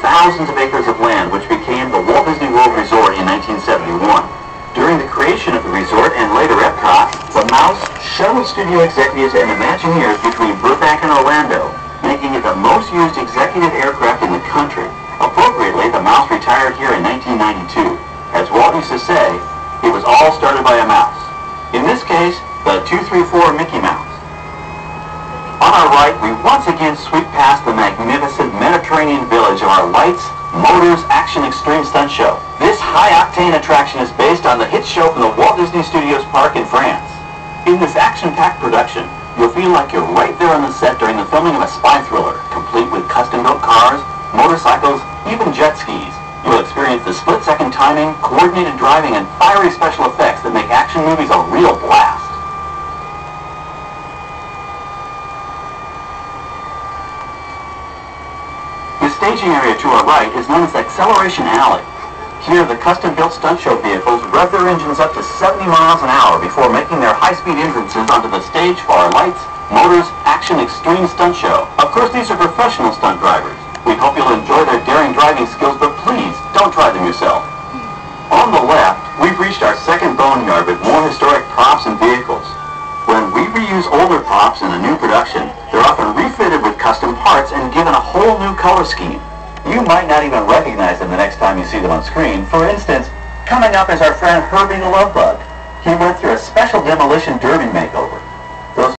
thousands of acres of land which became the Walt Disney World Resort in 1971. During the creation of the resort and later Epcot, the Mouse shuttled studio executives and Imagineers between Burbank and Orlando, making it the most used executive aircraft in the country. Appropriately, the Mouse retired here in 1992. As Walt used to say, it was all started by a mouse. In this case, the 234 Mickey Mouse. On our right, we once again sweep past the magnificent Mediterranean village of our Lights, Motors, Action Extreme Stunt Show. This high-octane attraction is based on the hit show from the Walt Disney Studios Park in France. In this action-packed production, you'll feel like you're right there on the set during the filming of a spy thriller, complete with custom-built cars, motorcycles, even jet skis. You'll experience the split-second timing, coordinated driving, and fiery special effects that make action movies a real blast. The staging area to our right is known as Acceleration Alley. Here, the custom-built stunt show vehicles rev their engines up to 70 miles an hour before making their high-speed entrances onto the stage for our Lights, Motors, Action Extreme Stunt Show. Of course, these are professional stunt drivers. We hope you'll enjoy their daring driving skills, but please, don't try them yourself. On the left, we've reached our second boneyard with more historic props and vehicles. When we reuse older props in a new production, they're often refitted with custom parts and given a whole new color scheme. You might not even recognize them the next time you see them on screen. For instance, coming up is our friend Herbie the Lovebug. He went through a special demolition derby makeover.